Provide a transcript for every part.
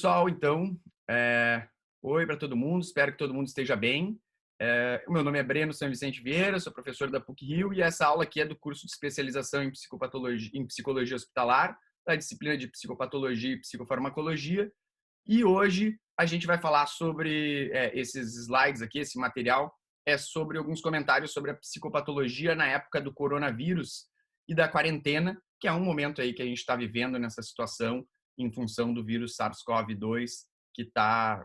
pessoal, então, oi para todo mundo, espero que todo mundo esteja bem. O meu nome é Breno São Vicente Vieira, sou professor da PUC-Rio e essa aula aqui é do curso de especialização em psicologia hospitalar, da disciplina de psicopatologia e psicofarmacologia. E hoje a gente vai falar sobre esses slides aqui, esse material, é sobre alguns comentários sobre a psicopatologia na época do coronavírus e da quarentena, que é um momento aí que a gente está vivendo nessa situação em função do vírus SARS-CoV-2 que está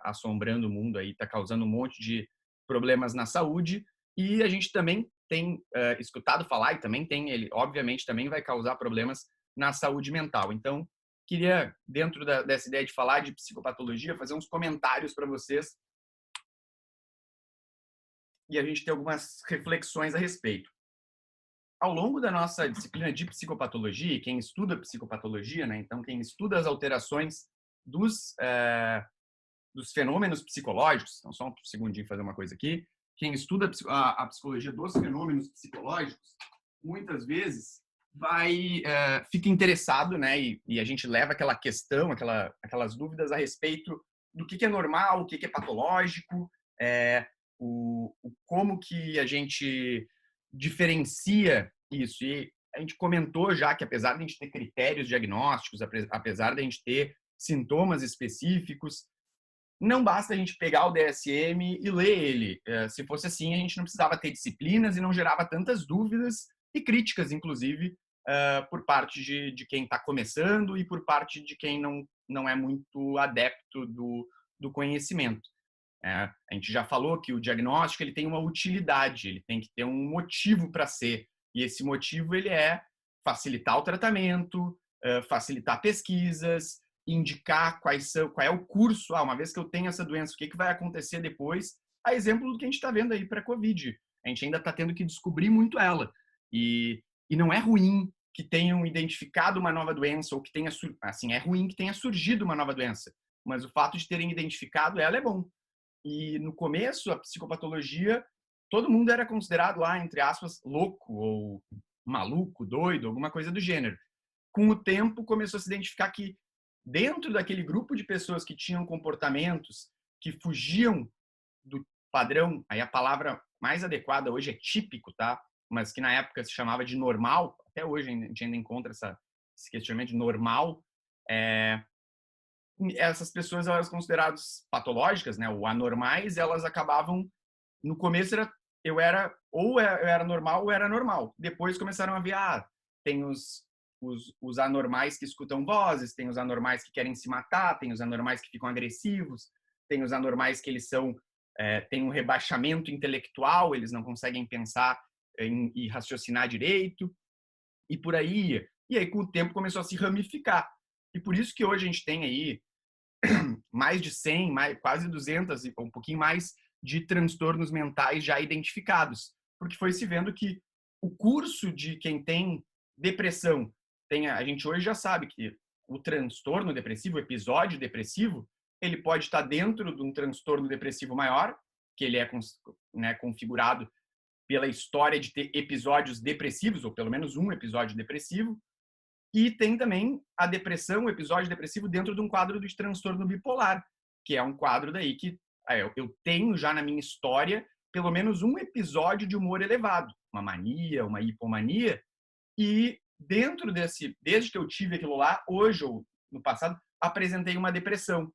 assombrando o mundo aí, está causando um monte de problemas na saúde. E a gente também tem escutado falar, e também tem, ele obviamente também vai causar problemas na saúde mental. Então, queria, dentro dessa ideia de falar de psicopatologia, fazer uns comentários para vocês e a gente ter algumas reflexões a respeito. Ao longo da nossa disciplina de psicopatologia, quem estuda psicopatologia, né, então quem estuda as alterações dos fenômenos psicológicos, então só um segundinho fazer uma coisa aqui, quem estuda a psicologia dos fenômenos psicológicos, muitas vezes fica interessado, né, e a gente leva aquela questão, aquelas dúvidas a respeito do que é normal, o que é patológico, como que a gente diferencia isso. E a gente comentou já que, apesar de a gente ter critérios diagnósticos, apesar de a gente ter sintomas específicos, não basta a gente pegar o DSM e ler ele. Se fosse assim, a gente não precisava ter disciplinas e não gerava tantas dúvidas e críticas, inclusive, por parte de quem está começando e por parte de quem não é muito adepto do conhecimento. A gente já falou que o diagnóstico ele tem uma utilidade, ele tem que ter um motivo para ser. E esse motivo ele é facilitar o tratamento, facilitar pesquisas, indicar qual é o curso. Uma vez que eu tenho essa doença, o que vai acontecer depois? A exemplo do que a gente está vendo aí para a Covid. A gente ainda está tendo que descobrir muito ela. E não é ruim que tenham identificado uma nova doença ou que tenha, assim, é ruim que tenha surgido uma nova doença. Mas o fato de terem identificado ela é bom. E no começo, a psicopatologia, todo mundo era considerado lá, entre aspas, louco ou maluco, doido, alguma coisa do gênero. Com o tempo, começou a se identificar que dentro daquele grupo de pessoas que tinham comportamentos que fugiam do padrão, aí a palavra mais adequada hoje é típico, tá? Mas que na época se chamava de normal, até hoje a gente ainda encontra esse questionamento de normal, essas pessoas elas consideradas patológicas, né, ou anormais, elas acabavam no começo eu era normal ou era normal. Depois começaram a ver tem os anormais que escutam vozes, tem os anormais que querem se matar, tem os anormais que ficam agressivos, tem os anormais que eles têm um rebaixamento intelectual, eles não conseguem pensar e raciocinar direito, e por aí. E aí, com o tempo, começou a se ramificar. E por isso que hoje a gente tem aí mais de 100, quase 200, um pouquinho mais, de transtornos mentais já identificados. Porque foi se vendo que o curso de quem tem depressão, a gente hoje já sabe que o transtorno depressivo, o episódio depressivo, ele pode estar dentro de um transtorno depressivo maior, que ele é configurado pela história de ter episódios depressivos, ou pelo menos um episódio depressivo, e tem também a depressão, o episódio depressivo dentro de um quadro de transtorno bipolar, que é um quadro daí que eu tenho já na minha história pelo menos um episódio de humor elevado, uma mania, uma hipomania, e dentro desde que eu tive aquilo lá, hoje ou no passado, apresentei uma depressão.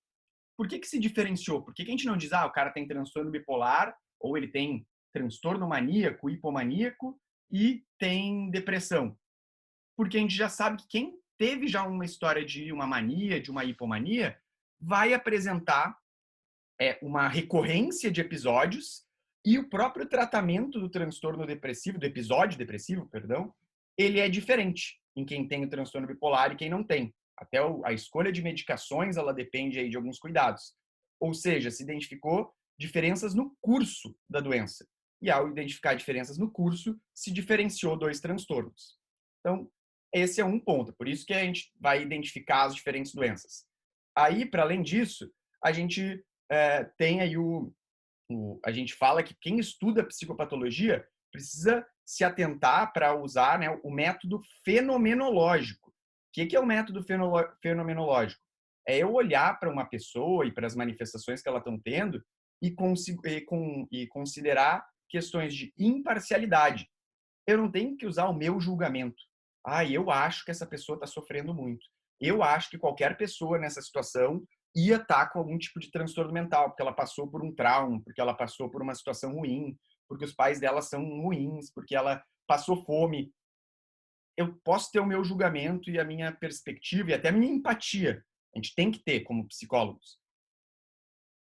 Por que se diferenciou? Por que a gente não diz, o cara tem transtorno bipolar, ou ele tem transtorno maníaco, hipomaníaco, e tem depressão? Porque a gente já sabe que quem teve já uma história de uma mania, de uma hipomania, vai apresentar uma recorrência de episódios e o próprio tratamento do transtorno depressivo, do episódio depressivo, perdão, ele é diferente em quem tem o transtorno bipolar e quem não tem. Até a escolha de medicações, ela depende aí de alguns cuidados. Ou seja, se identificou diferenças no curso da doença. E ao identificar diferenças no curso, se diferenciou dois transtornos. Então, esse é um ponto. Por isso que a gente vai identificar as diferentes doenças. Aí, para além disso, a gente tem aí a gente fala que quem estuda psicopatologia precisa se atentar para usar, né, o método fenomenológico. O que é o método fenomenológico? É eu olhar para uma pessoa e para as manifestações que ela estão tendo e, e considerar questões de imparcialidade. Eu não tenho que usar o meu julgamento. Ah, eu acho que essa pessoa está sofrendo muito. Eu acho que qualquer pessoa nessa situação ia estar com algum tipo de transtorno mental, porque ela passou por um trauma, porque ela passou por uma situação ruim, porque os pais dela são ruins, porque ela passou fome. Eu posso ter o meu julgamento e a minha perspectiva e até a minha empatia. A gente tem que ter como psicólogos.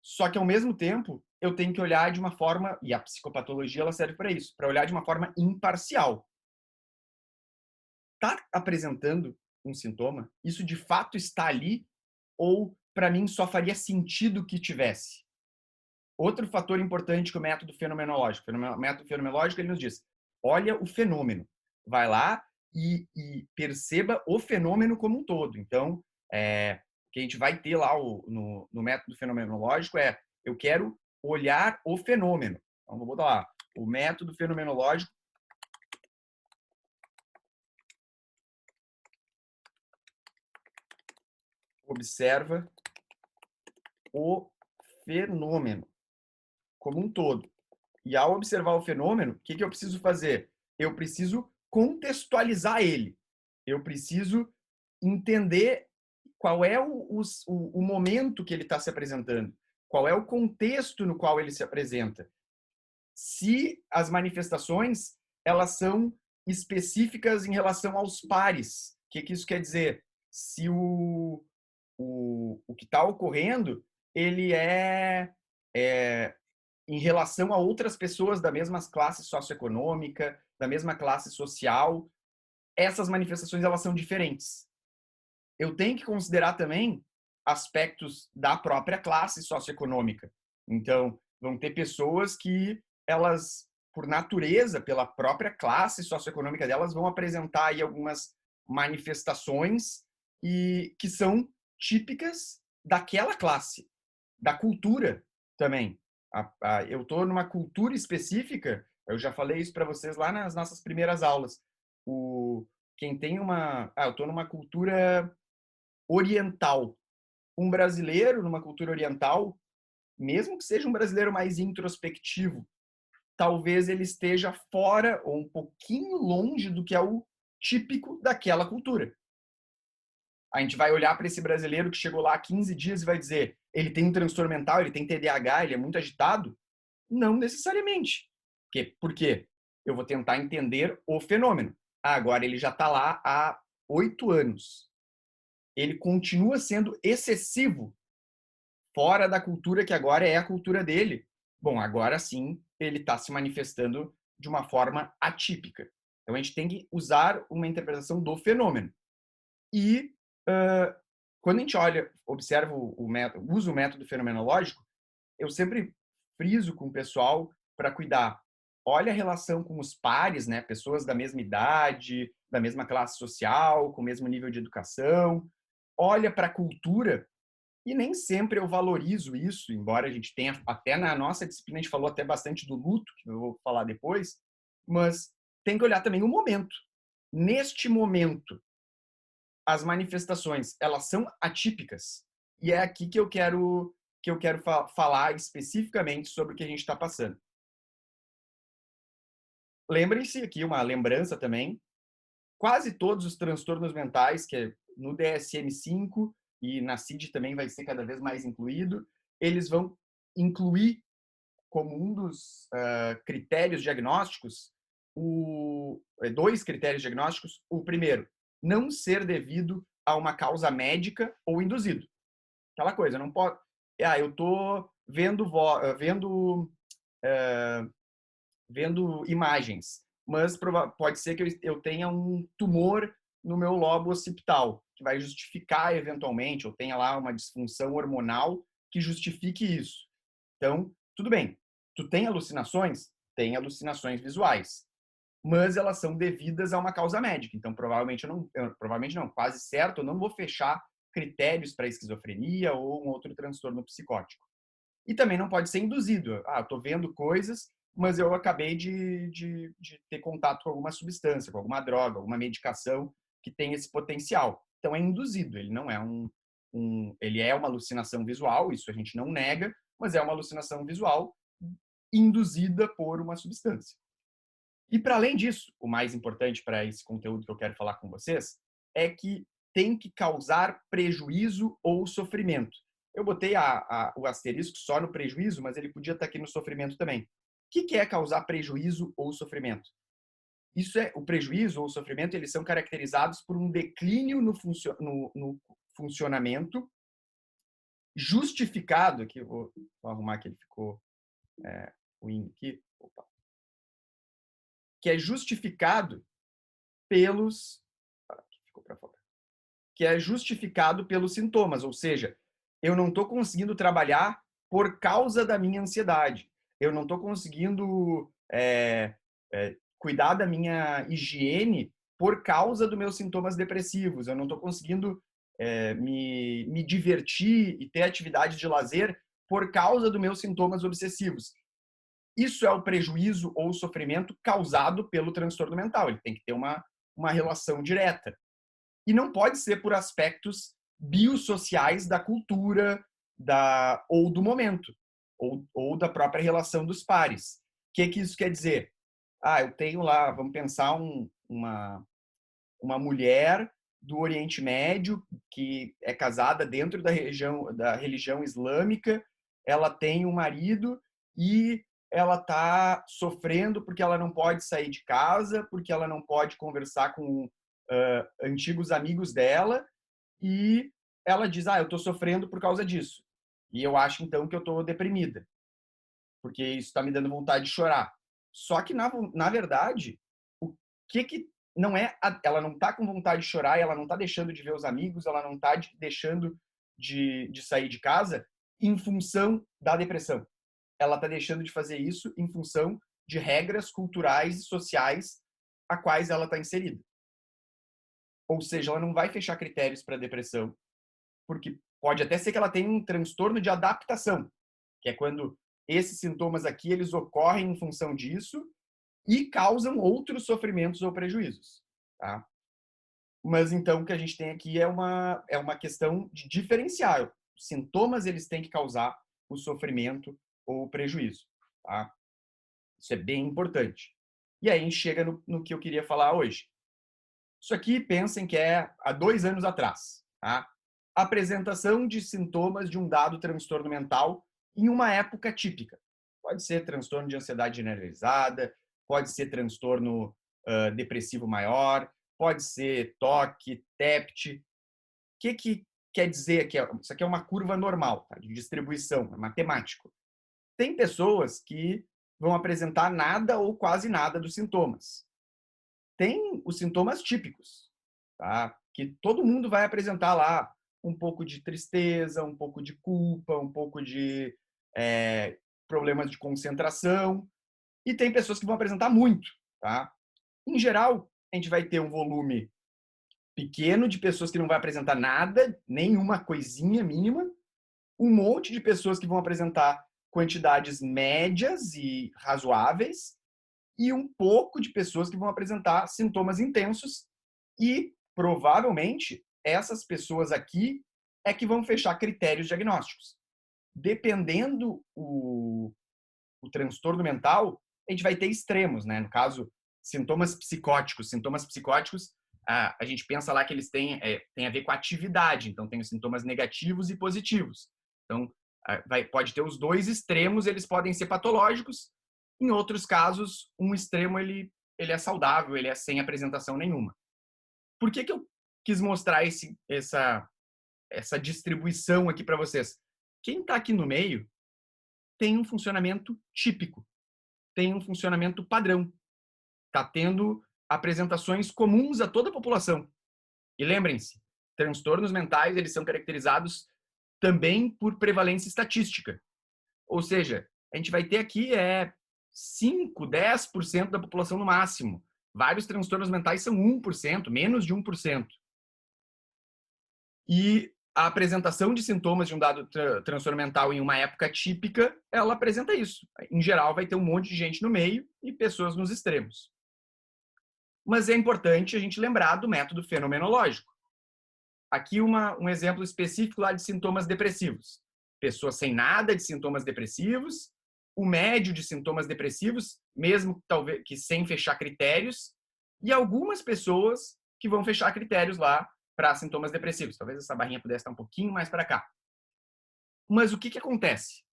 Só que ao mesmo tempo, eu tenho que olhar de uma forma, e a psicopatologia ela serve para isso, para olhar de uma forma imparcial. Tá apresentando um sintoma? Isso de fato está ali ou para mim só faria sentido que tivesse? Outro fator importante que o método fenomenológico. O método fenomenológico ele nos diz: olha o fenômeno, vai lá e perceba o fenômeno como um todo. Então, o que a gente vai ter lá no método fenomenológico é: eu quero olhar o fenômeno. Então, vou botar lá: o método fenomenológico observa o fenômeno como um todo. E ao observar o fenômeno, o que eu preciso fazer? Eu preciso contextualizar ele. Eu preciso entender qual é o momento que ele está se apresentando, qual é o contexto no qual ele se apresenta. Se as manifestações elas são específicas em relação aos pares, o que isso quer dizer? Se o que está ocorrendo ele é em relação a outras pessoas da mesma classe socioeconômica, da mesma classe social, essas manifestações elas são diferentes. Eu tenho que considerar também aspectos da própria classe socioeconômica. Então, vão ter pessoas que elas, por natureza, pela própria classe socioeconômica delas, vão apresentar aí algumas manifestações e que são típicas daquela classe, da cultura também. Eu estou numa cultura específica, eu já falei isso para vocês lá nas nossas primeiras aulas. Quem tem eu estou numa cultura oriental. Um brasileiro numa cultura oriental, mesmo que seja um brasileiro mais introspectivo, talvez ele esteja fora ou um pouquinho longe do que é o típico daquela cultura. A gente vai olhar para esse brasileiro que chegou lá há 15 dias e vai dizer: ele tem um transtorno mental, ele tem TDAH, ele é muito agitado? Não necessariamente. Por quê? Eu vou tentar entender o fenômeno. Agora ele já está lá há 8 anos. Ele continua sendo excessivo fora da cultura que agora é a cultura dele. Bom, agora sim ele está se manifestando de uma forma atípica. Então a gente tem que usar uma interpretação do fenômeno. E quando a gente observa o método, usa o método fenomenológico, eu sempre friso com o pessoal para cuidar. Olha a relação com os pares, né? Pessoas da mesma idade, da mesma classe social, com o mesmo nível de educação. Olha para a cultura e nem sempre eu valorizo isso, embora a gente tenha, até na nossa disciplina, a gente falou até bastante do luto, que eu vou falar depois, mas tem que olhar também o momento. Neste momento, as manifestações, elas são atípicas. E é aqui que eu quero falar especificamente sobre o que a gente está passando. Lembrem-se aqui, uma lembrança também, quase todos os transtornos mentais, que no DSM-5 e na CID também vai ser cada vez mais incluído, eles vão incluir como um dos critérios diagnósticos, dois critérios diagnósticos. O primeiro, não ser devido a uma causa médica ou induzido. Aquela coisa, não pode... eu tô vendo imagens, mas pode ser que eu tenha um tumor no meu lobo occipital, que vai justificar eventualmente, ou tenha lá uma disfunção hormonal que justifique isso. Então, tudo bem. Tu tem alucinações? Tem alucinações visuais, mas elas são devidas a uma causa médica. Então, provavelmente não, quase certo, eu não vou fechar critérios para esquizofrenia ou um outro transtorno psicótico. E também não pode ser induzido. Eu tô vendo coisas, mas eu acabei de ter contato com alguma substância, com alguma droga, alguma medicação que tem esse potencial. Então é induzido, ele não é um ele é uma alucinação visual, isso a gente não nega, mas é uma alucinação visual induzida por uma substância. E para além disso, o mais importante para esse conteúdo que eu quero falar com vocês é que tem que causar prejuízo ou sofrimento. Eu botei o asterisco só no prejuízo, mas ele podia estar aqui no sofrimento também. O que é causar prejuízo ou sofrimento? O prejuízo ou o sofrimento, eles são caracterizados por um declínio no funcionamento justificado, aqui vou arrumar que ele ficou ruim aqui, que é justificado pelos sintomas, ou seja, eu não estou conseguindo trabalhar por causa da minha ansiedade, eu não estou conseguindo cuidar da minha higiene por causa dos meus sintomas depressivos, eu não estou conseguindo me divertir e ter atividade de lazer por causa dos meus sintomas obsessivos. Isso é o prejuízo ou o sofrimento causado pelo transtorno mental. Ele tem que ter uma relação direta. E não pode ser por aspectos biosociais da cultura ou do momento, ou da própria relação dos pares. O que isso quer dizer? Eu tenho lá, vamos pensar uma mulher do Oriente Médio que é casada dentro da religião islâmica, ela tem um marido e ela está sofrendo porque ela não pode sair de casa, porque ela não pode conversar com antigos amigos dela, e ela diz, eu estou sofrendo por causa disso. E eu acho, então, que eu estou deprimida, porque isso está me dando vontade de chorar. Só que, na verdade, o que não é... Ela não está com vontade de chorar, ela não está deixando de ver os amigos, ela não está deixando de sair de casa em função da depressão. Ela está deixando de fazer isso em função de regras culturais e sociais a quais ela está inserida. Ou seja, ela não vai fechar critérios para depressão, porque pode até ser que ela tenha um transtorno de adaptação, que é quando esses sintomas aqui eles ocorrem em função disso e causam outros sofrimentos ou prejuízos, tá? Mas então o que a gente tem aqui é uma questão de diferenciar. Os sintomas eles têm que causar o sofrimento ou o prejuízo, tá? Isso é bem importante. E aí a gente chega no que eu queria falar hoje. Isso aqui, pensem que é há 2 anos atrás. Tá? Apresentação de sintomas de um dado transtorno mental em uma época típica. Pode ser transtorno de ansiedade generalizada, pode ser transtorno depressivo maior, pode ser TOC, TEPT. O que quer dizer que isso aqui é uma curva normal, tá? De distribuição, é matemático. Tem pessoas que vão apresentar nada ou quase nada dos sintomas. Tem os sintomas típicos, tá? Que todo mundo vai apresentar lá um pouco de tristeza, um pouco de culpa, um pouco de problemas de concentração. E tem pessoas que vão apresentar muito, tá? Em geral, a gente vai ter um volume pequeno de pessoas que não vai apresentar nada, nenhuma coisinha mínima, um monte de pessoas que vão apresentar quantidades médias e razoáveis, e um pouco de pessoas que vão apresentar sintomas intensos, e provavelmente essas pessoas aqui é que vão fechar critérios diagnósticos. Dependendo o transtorno mental, a gente vai ter extremos, né? No caso, sintomas psicóticos. Sintomas psicóticos, a gente pensa lá que eles têm a ver com a atividade, então tem os sintomas negativos e positivos. Então, pode ter os dois extremos, eles podem ser patológicos. Em outros casos, um extremo ele é saudável, ele é sem apresentação nenhuma. Por que eu quis mostrar essa distribuição aqui para vocês? Quem está aqui no meio tem um funcionamento típico, tem um funcionamento padrão, está tendo apresentações comuns a toda a população. E lembrem-se, transtornos mentais eles são caracterizados também por prevalência estatística. Ou seja, a gente vai ter aqui 5, 10% da população no máximo. Vários transtornos mentais são 1%, menos de 1%. E a apresentação de sintomas de um dado transtorno mental em uma época típica, ela apresenta isso. Em geral, vai ter um monte de gente no meio e pessoas nos extremos. Mas é importante a gente lembrar do método fenomenológico. Aqui um exemplo específico lá de sintomas depressivos. Pessoas sem nada de sintomas depressivos, o médio de sintomas depressivos, mesmo talvez que sem fechar critérios, e algumas pessoas que vão fechar critérios lá para sintomas depressivos. Talvez essa barrinha pudesse estar um pouquinho mais para cá. Mas o que acontece?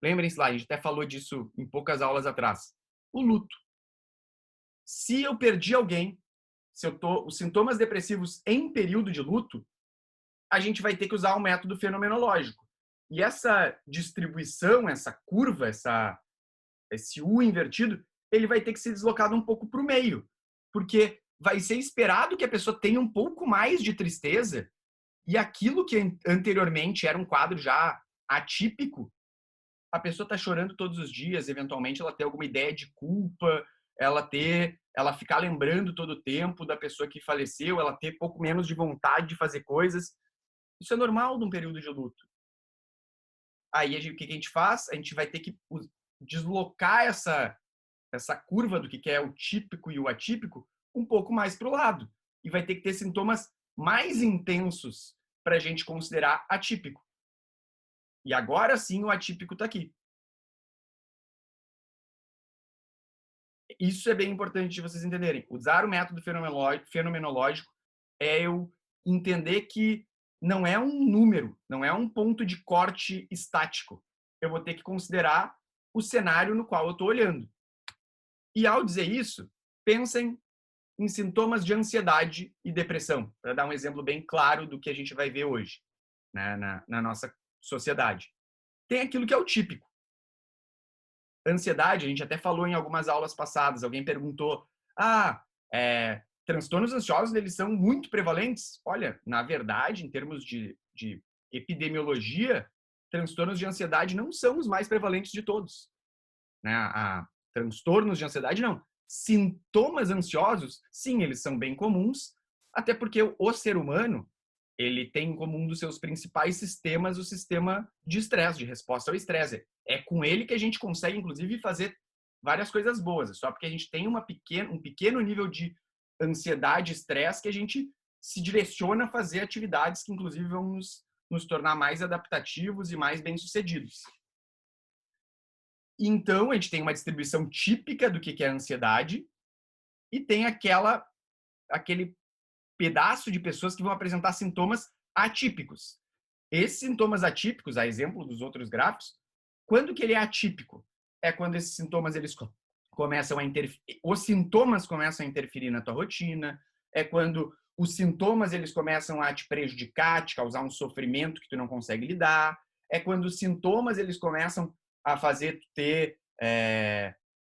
Lembrem-se lá, a gente até falou disso em poucas aulas atrás. O luto. Se eu perdi alguém, se eu tô os sintomas depressivos em período de luto, a gente vai ter que usar o método fenomenológico. E essa distribuição, essa curva, esse U invertido, ele vai ter que ser deslocado um pouco para o meio, porque vai ser esperado que a pessoa tenha um pouco mais de tristeza e aquilo que anteriormente era um quadro já atípico, a pessoa está chorando todos os dias, eventualmente ela tem alguma ideia de culpa, ela ficar lembrando todo o tempo da pessoa que faleceu, ela ter pouco menos de vontade de fazer coisas. Isso é normal num período de luto. Aí o que a gente faz? A gente vai ter que deslocar essa curva do que é o típico e o atípico um pouco mais para o lado. E vai ter que ter sintomas mais intensos para a gente considerar atípico. E agora sim o atípico está aqui. Isso é bem importante de vocês entenderem. Usar o método fenomenológico é eu entender que não é um número, não é um ponto de corte estático. Eu vou ter que considerar o cenário no qual eu estou olhando. E ao dizer isso, pensem em sintomas de ansiedade e depressão, para dar um exemplo bem claro do que a gente vai ver hoje, né, na nossa sociedade. Tem aquilo que é o típico. Ansiedade, a gente até falou em algumas aulas passadas, alguém perguntou, transtornos ansiosos, eles são muito prevalentes? Olha, na verdade, em termos de epidemiologia, transtornos de ansiedade não são os mais prevalentes de todos. Né? Transtornos de ansiedade, não. Sintomas ansiosos, sim, eles são bem comuns, até porque o ser humano, ele tem como um dos seus principais sistemas o sistema de estresse, de resposta ao estresse. É com ele que a gente consegue, inclusive, fazer várias coisas boas. Só porque a gente tem um pequeno nível de ansiedade e estresse que a gente se direciona a fazer atividades que, inclusive, vão nos tornar mais adaptativos e mais bem-sucedidos. Então, a gente tem uma distribuição típica do que é a ansiedade e tem aquele pedaço de pessoas que vão apresentar sintomas atípicos. Esses sintomas atípicos, a exemplo dos outros gráficos, quando que ele é atípico? É quando esses sintomas eles começam a interferir, os sintomas começam a interferir na tua rotina, é quando os sintomas eles começam a te prejudicar, te causar um sofrimento que tu não consegue lidar, é quando os sintomas eles começam a fazer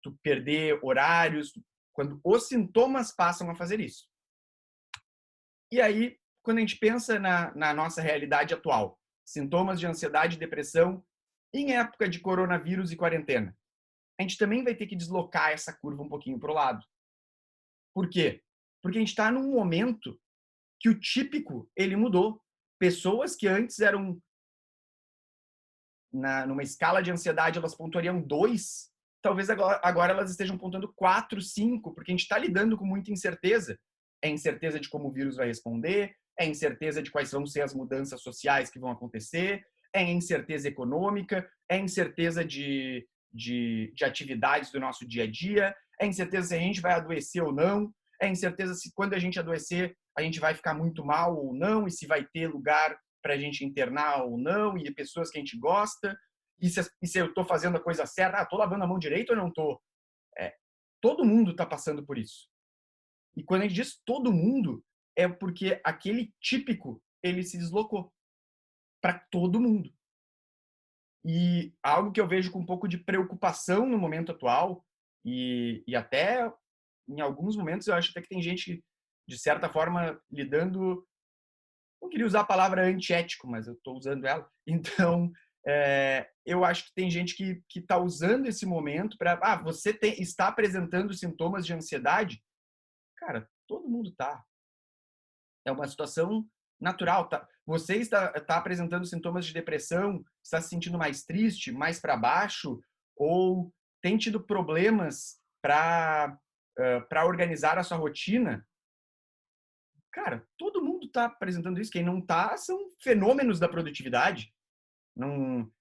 tu perder horários, quando os sintomas passam a fazer isso. E aí, quando a gente pensa na nossa realidade atual, sintomas de ansiedade e depressão em época de coronavírus e quarentena, a gente também vai ter que deslocar essa curva um pouquinho para o lado. Por quê? Porque a gente está num momento que o típico ele mudou. Pessoas que antes eram numa escala de ansiedade elas pontuariam 2, talvez agora elas estejam pontuando 4, 5, porque a gente está lidando com muita incerteza. É incerteza de como o vírus vai responder, é incerteza de quais vão ser as mudanças sociais que vão acontecer, é incerteza econômica, é incerteza de atividades do nosso dia a dia, é incerteza se a gente vai adoecer ou não, é incerteza se quando a gente adoecer a gente vai ficar muito mal ou não, e se vai ter lugar para a gente internar ou não, e pessoas que a gente gosta, e se eu estou fazendo a coisa certa, estou lavando a mão direito ou não estou? Todo mundo está passando por isso. E quando a gente diz todo mundo, é porque aquele típico, ele se deslocou para todo mundo. E algo que eu vejo com um pouco de preocupação no momento atual, e até em alguns momentos eu acho até que tem gente, de certa forma, lidando. Não queria usar a palavra antiético, mas eu estou usando ela. Então, eu acho que tem gente que está usando esse momento para. Você está apresentando sintomas de ansiedade? Cara, todo mundo está. É uma situação natural. Tá? Você está apresentando sintomas de depressão, está se sentindo mais triste, mais para baixo, ou tem tido problemas para organizar a sua rotina? Cara, todo mundo está apresentando isso. Quem não está são fenômenos da produtividade. Não...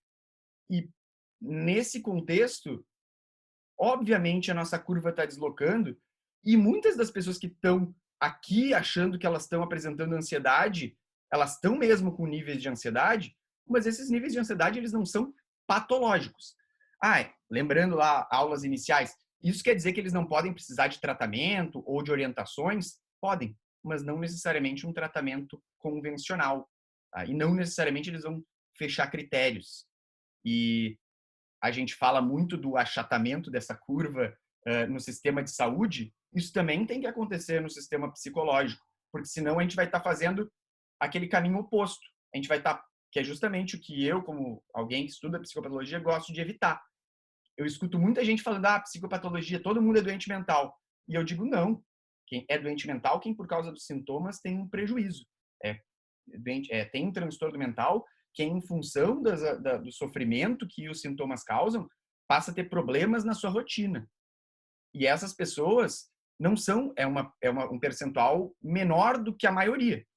E nesse contexto, obviamente a nossa curva está deslocando e muitas das pessoas que estão aqui achando que elas estão apresentando ansiedade, elas estão mesmo com níveis de ansiedade, mas esses níveis de ansiedade eles não são patológicos. Lembrando lá aulas iniciais, isso quer dizer que eles não podem precisar de tratamento ou de orientações? Podem, mas não necessariamente um tratamento convencional. Tá? E não necessariamente eles vão fechar critérios. E a gente fala muito do achatamento dessa curva no sistema de saúde, isso também tem que acontecer no sistema psicológico, porque senão a gente vai estar fazendo aquele caminho oposto. A gente vai estar, que é justamente o que eu, como alguém que estuda psicopatologia, gosto de evitar. Eu escuto muita gente falando, psicopatologia, todo mundo é doente mental. E eu digo, não. Quem é doente mental, quem por causa dos sintomas tem um prejuízo. Tem um transtorno mental, quem em função do sofrimento que os sintomas causam, passa a ter problemas na sua rotina. E essas pessoas não são, um percentual menor do que a maioria.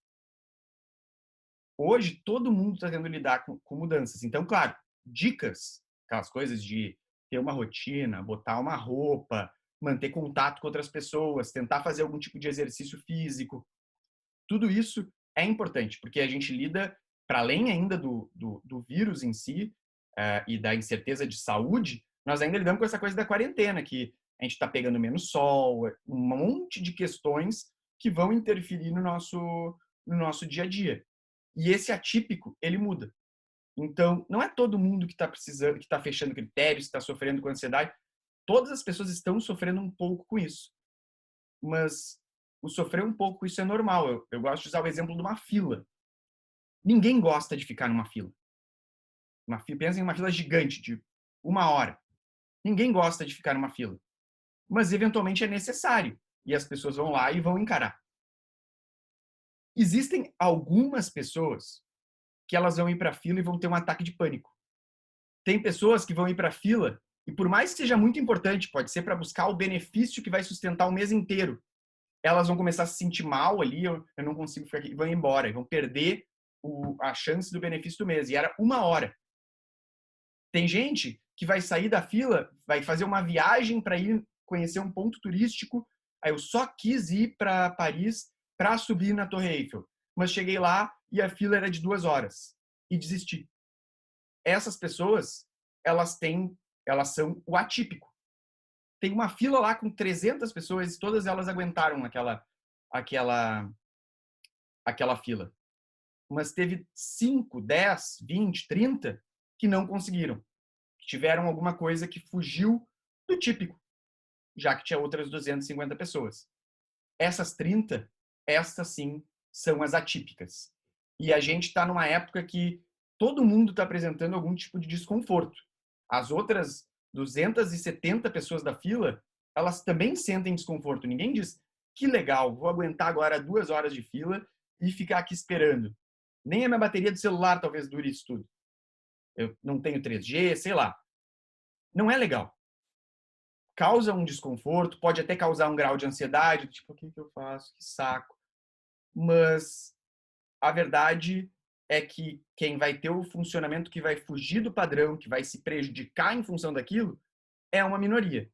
Hoje, todo mundo está tendo que lidar com mudanças. Então, claro, dicas, aquelas coisas de ter uma rotina, botar uma roupa, manter contato com outras pessoas, tentar fazer algum tipo de exercício físico, tudo isso é importante, porque a gente lida, para além ainda do vírus em si e da incerteza de saúde, nós ainda lidamos com essa coisa da quarentena, que a gente está pegando menos sol, um monte de questões que vão interferir no nosso dia a dia. E esse atípico, ele muda. Então, não é todo mundo que está precisando, que está fechando critérios, que está sofrendo com ansiedade. Todas as pessoas estão sofrendo um pouco com isso. Mas o sofrer um pouco com isso é normal. Eu gosto de usar o exemplo de uma fila. Ninguém gosta de ficar numa fila. Pensa em uma fila gigante, de 1 hora. Ninguém gosta de ficar numa fila. Mas, eventualmente, é necessário. E as pessoas vão lá e vão encarar. Existem algumas pessoas que elas vão ir para a fila e vão ter um ataque de pânico. Tem pessoas que vão ir para a fila e, por mais que seja muito importante, pode ser para buscar o benefício que vai sustentar o mês inteiro, elas vão começar a se sentir mal ali, eu não consigo ficar aqui, e vão embora, e vão perder a chance do benefício do mês. E era 1 hora. Tem gente que vai sair da fila, vai fazer uma viagem para ir conhecer um ponto turístico. Aí eu só quis ir para Paris para subir na Torre Eiffel. Mas cheguei lá e a fila era de 2 horas. E desisti. Essas pessoas, elas são o atípico. Tem uma fila lá com 300 pessoas e todas elas aguentaram aquela fila. Mas teve 5, 10, 20, 30 que não conseguiram. Que tiveram alguma coisa que fugiu do típico, já que tinha outras 250 pessoas. Essas 30, estas sim, são as atípicas. E a gente está numa época que todo mundo está apresentando algum tipo de desconforto. As outras 270 pessoas da fila, elas também sentem desconforto. Ninguém diz, que legal, vou aguentar agora 2 horas de fila e ficar aqui esperando. Nem a minha bateria do celular talvez dure isso tudo. Eu não tenho 3G, sei lá. Não é legal. Causa um desconforto, pode até causar um grau de ansiedade, tipo, o que eu faço? Que saco. Mas a verdade é que quem vai ter o funcionamento que vai fugir do padrão, que vai se prejudicar em função daquilo, é uma minoria.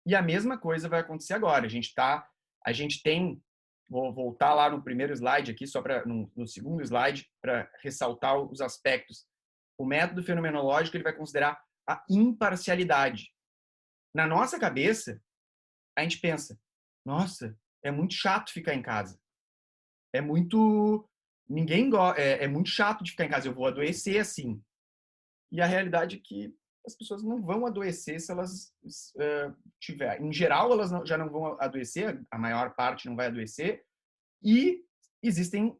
E a mesma coisa vai acontecer agora. A gente tem, vou voltar lá no primeiro slide aqui, só para no segundo slide, para ressaltar os aspectos. O método fenomenológico ele vai considerar a imparcialidade. Na nossa cabeça, a gente pensa, nossa, é muito chato ficar em casa. É muito é muito chato de ficar em casa, eu vou adoecer assim. E a realidade é que as pessoas não vão adoecer se elas tiver. Em geral, elas já não vão adoecer, a maior parte não vai adoecer. E existem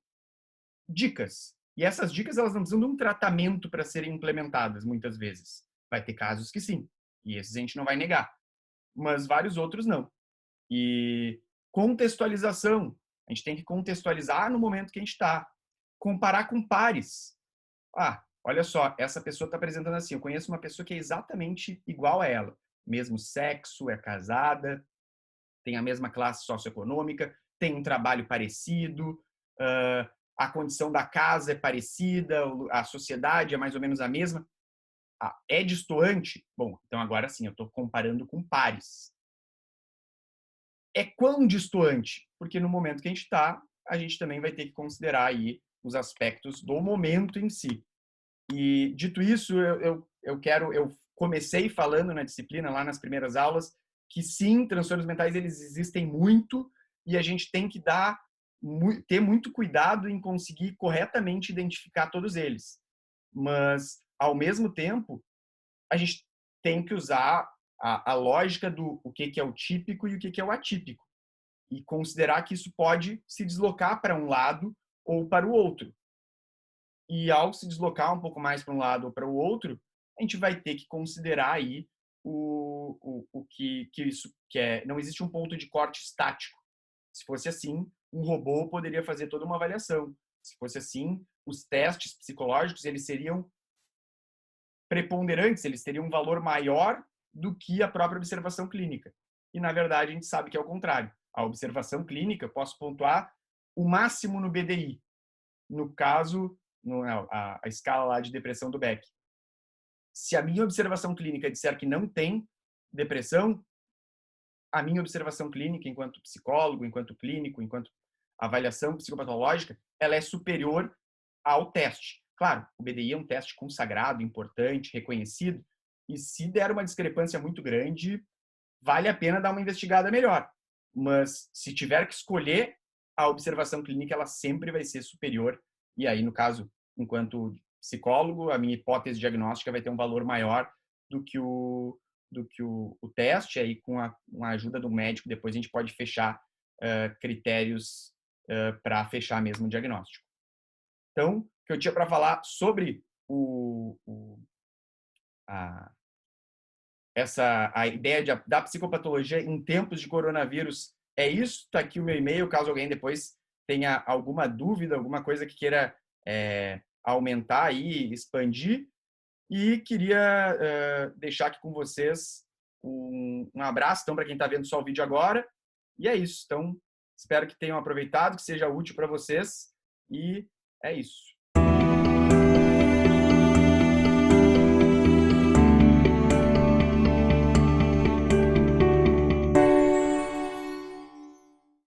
dicas. E essas dicas elas não precisam de um tratamento para serem implementadas, muitas vezes. Vai ter casos que sim. E esses a gente não vai negar. Mas vários outros não. E contextualização. A gente tem que contextualizar no momento que a gente está. Comparar com pares. Olha só, essa pessoa está apresentando assim. Eu conheço uma pessoa que é exatamente igual a ela. Mesmo sexo, é casada, tem a mesma classe socioeconômica, tem um trabalho parecido, a condição da casa é parecida, a sociedade é mais ou menos a mesma. É destoante? Bom, então agora sim, eu estou comparando com pares. É quão destoante? Porque no momento que a gente está, a gente também vai ter que considerar aí os aspectos do momento em si. E dito isso, eu comecei falando na disciplina lá nas primeiras aulas que sim, transtornos mentais eles existem muito e a gente tem que ter muito cuidado em conseguir corretamente identificar todos eles. Mas ao mesmo tempo, a gente tem que usar a lógica do o que é o típico e o que é o atípico e considerar que isso pode se deslocar para um lado ou para o outro. E ao se deslocar um pouco mais para um lado ou para o outro, a gente vai ter que considerar aí o que isso que é. Não existe um ponto de corte estático. Se fosse assim, um robô poderia fazer toda uma avaliação. Se fosse assim, os testes psicológicos eles seriam preponderantes, eles teriam um valor maior do que a própria observação clínica. E, na verdade, a gente sabe que é o contrário. A observação clínica, eu posso pontuar o máximo no BDI. No caso, a escala lá de depressão do Beck. Se a minha observação clínica disser que não tem depressão, a minha observação clínica, enquanto psicólogo, enquanto clínico, enquanto avaliação psicopatológica, ela é superior ao teste. Claro, o BDI é um teste consagrado, importante, reconhecido, e se der uma discrepância muito grande, vale a pena dar uma investigada melhor. Mas se tiver que escolher, a observação clínica ela sempre vai ser superior. E aí, no caso, enquanto psicólogo, a minha hipótese diagnóstica vai ter um valor maior do que o teste. Aí, com a ajuda do médico, depois a gente pode fechar critérios para fechar mesmo o diagnóstico. Então, o que eu tinha para falar sobre a ideia da psicopatologia em tempos de coronavírus é isso. Está aqui o meu e-mail, caso alguém depois tenha alguma dúvida, alguma coisa que queira aumentar e expandir. E queria deixar aqui com vocês um abraço, então, para quem está vendo só o vídeo agora. E é isso. Então, espero que tenham aproveitado, que seja útil para vocês. E é isso.